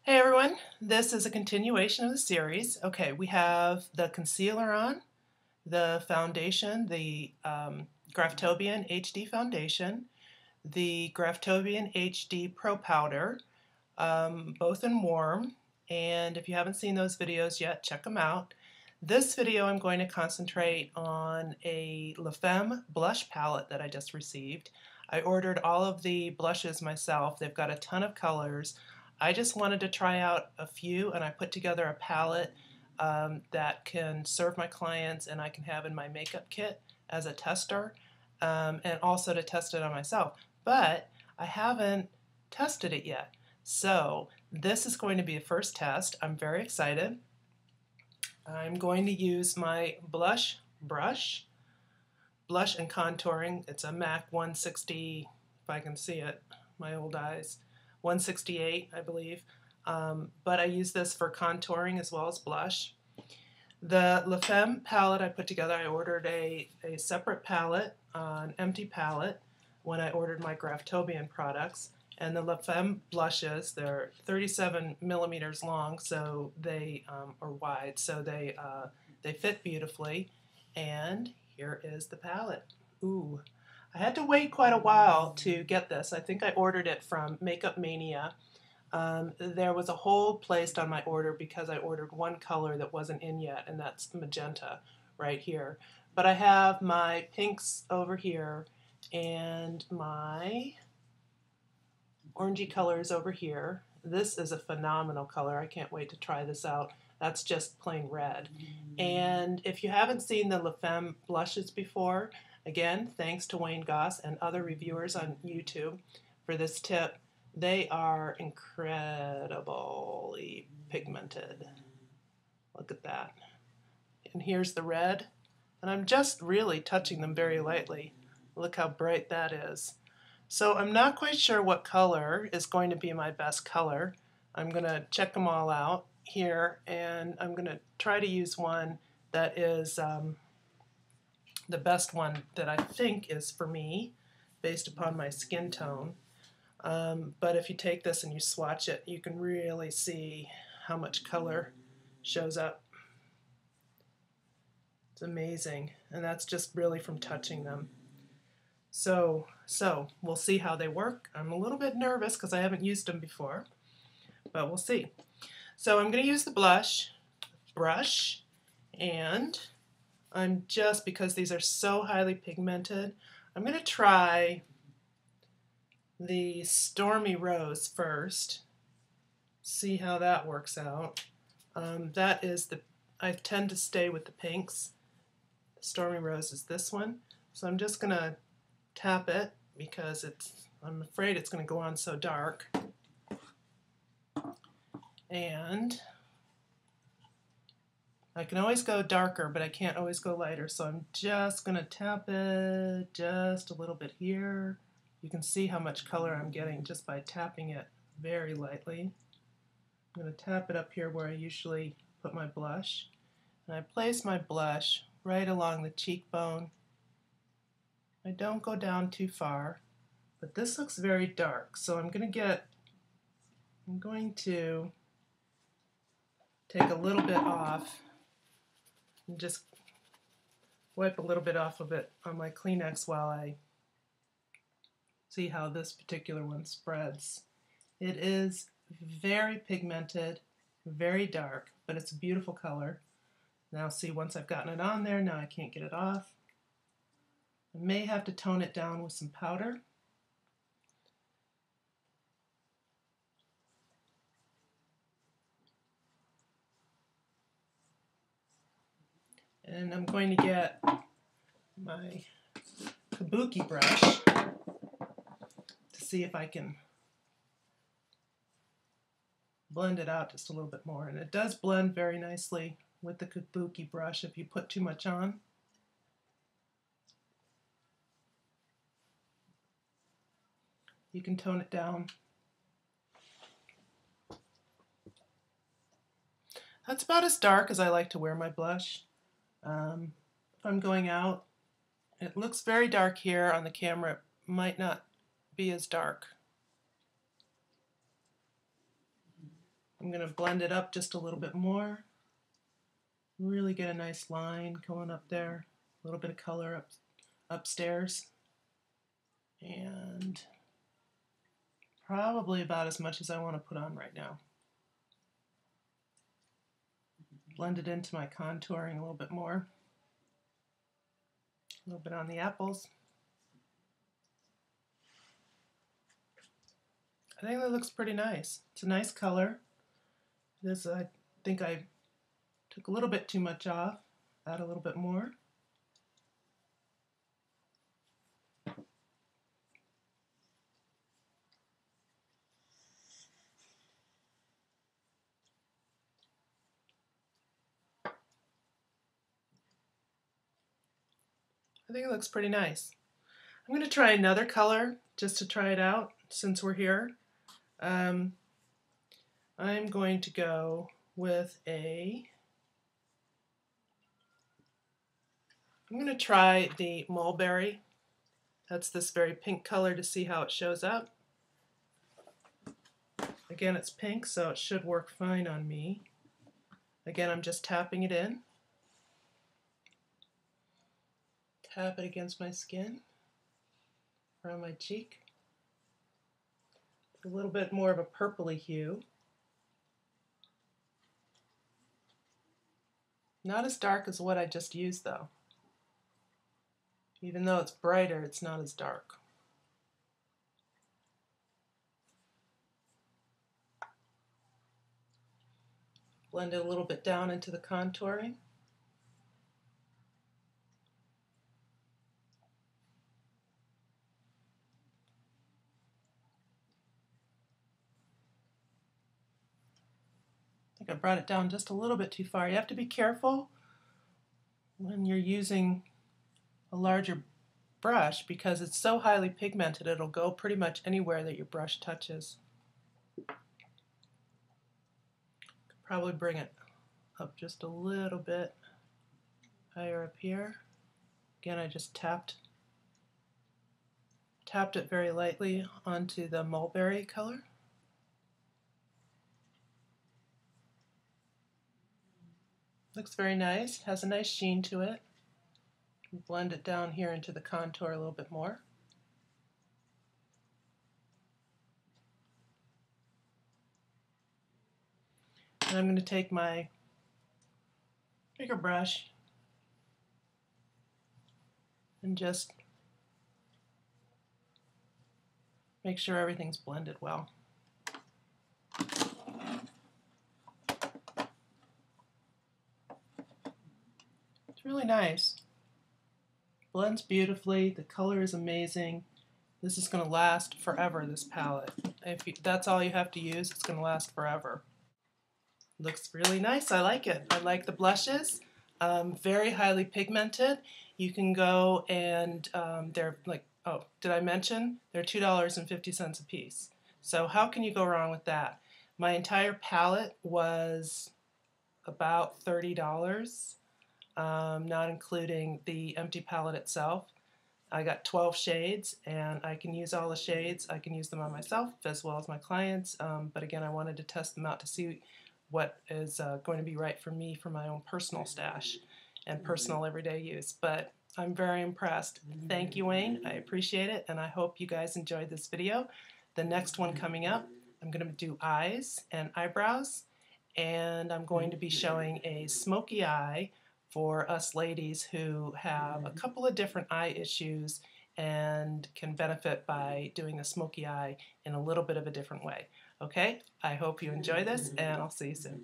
Hey everyone, this is a continuation of the series. Okay, we have the concealer on, the foundation, the Graftobian HD foundation, the Graftobian HD Pro Powder, both in warm, and if you haven't seen those videos yet, check them out. This video I'm going to concentrate on a Femme blush palette that I just received. I ordered all of the blushes myself. They've got a ton of colors. I just wanted to try out a few, and I put together a palette that can serve my clients and I can have in my makeup kit as a tester, and also to test it on myself. But I haven't tested it yet. So this is going to be a first test. I'm very excited. I'm going to use my blush brush, blush and contouring. It's a MAC 160, if I can see it, my old eyes. 168, I believe, but I use this for contouring as well as blush. The Femme palette I put together, I ordered a separate palette, an empty palette, when I ordered my Graftobian products. And the Femme blushes, they're 37 millimeters long, so they are wide, so they fit beautifully. And here is the palette. Ooh. I had to wait quite a while to get this. I think I ordered it from Makeup Mania. There was a hold placed on my order because I ordered one color that wasn't in yet, and that's magenta right here. But I have my pinks over here and my orangey colors over here. This is a phenomenal color. I can't wait to try this out. That's just plain red. And if you haven't seen the Femme blushes before, again, thanks to Wayne Goss and other reviewers on YouTube for this tip. They are incredibly pigmented. Look at that. And here's the red. And I'm just really touching them very lightly. Look how bright that is. So I'm not quite sure what color is going to be my best color. I'm going to check them all out here, and I'm going to try to use one that is the best one that I think is for me based upon my skin tone. But if you take this and you swatch it, you can really see how much color shows up. It's amazing, and that's just really from touching them. So we'll see how they work. I'm a little bit nervous because I haven't used them before, but we'll see. So I'm going to use the blush brush, and I'm just, because these are so highly pigmented, I'm going to try the Stormy Rose first, see how that works out. That is I tend to stay with the pinks. The Stormy Rose is this one. So I'm just going to tap it because I'm afraid it's going to go on so dark. And I can always go darker, but I can't always go lighter, so I'm just going to tap it just a little bit here. You can see how much color I'm getting just by tapping it very lightly. I'm going to tap it up here where I usually put my blush. And I place my blush right along the cheekbone. I don't go down too far, but this looks very dark, so I'm going to take a little bit off and just wipe a little bit off of it on my Kleenex while I see how this particular one spreads. It is very pigmented, very dark, but it's a beautiful color. Now see, once I've gotten it on there, now I can't get it off. I may have to tone it down with some powder. And I'm going to get my kabuki brush to see if I can blend it out just a little bit more. And it does blend very nicely with the kabuki brush if you put too much on. You can tone it down. That's about as dark as I like to wear my blush. If I'm going out, it looks very dark here on the camera. It might not be as dark. I'm going to blend it up just a little bit more. Really get a nice line going up there. A little bit of color upstairs. And probably about as much as I want to put on right now. Blend it into my contouring a little bit more. A little bit on the apples. I think that looks pretty nice. It's a nice color. This, I think I took a little bit too much off. Add a little bit more. I think it looks pretty nice. I'm going to try another color just to try it out since we're here. I'm going to go with I'm going to try the mulberry. That's this very pink color to see how it shows up. Again, it's pink, so it should work fine on me. Again, I'm just tapping it in. Tap it against my skin, around my cheek. A little bit more of a purpley hue. Not as dark as what I just used though. Even though it's brighter, it's not as dark. Blend it a little bit down into the contouring. I brought it down just a little bit too far. You have to be careful when you're using a larger brush because it's so highly pigmented it'll go pretty much anywhere that your brush touches. Could probably bring it up just a little bit higher up here. Again, I just tapped it very lightly onto the mulberry color. Looks very nice, has a nice sheen to it. Blend it down here into the contour a little bit more. And I'm going to take my bigger brush and just make sure everything's blended well. Really nice. Blends beautifully. The color is amazing. This is going to last forever, this palette. That's all you have to use, it's going to last forever. Looks really nice. I like it. I like the blushes. Very highly pigmented. You can go and they're like, oh, did I mention? They're $2.50 a piece. So how can you go wrong with that? My entire palette was about $30. Not including the empty palette itself. I got 12 shades and I can use all the shades. I can use them on myself as well as my clients, but again I wanted to test them out to see what is going to be right for me for my own personal stash and personal everyday use. But I'm very impressed. Thank you, Wayne. I appreciate it and I hope you guys enjoyed this video. The next one coming up, I'm going to do eyes and eyebrows, and I'm going to be showing a smoky eye for us ladies who have a couple of different eye issues and can benefit by doing a smoky eye in a little bit of a different way. Okay, I hope you enjoy this and I'll see you soon.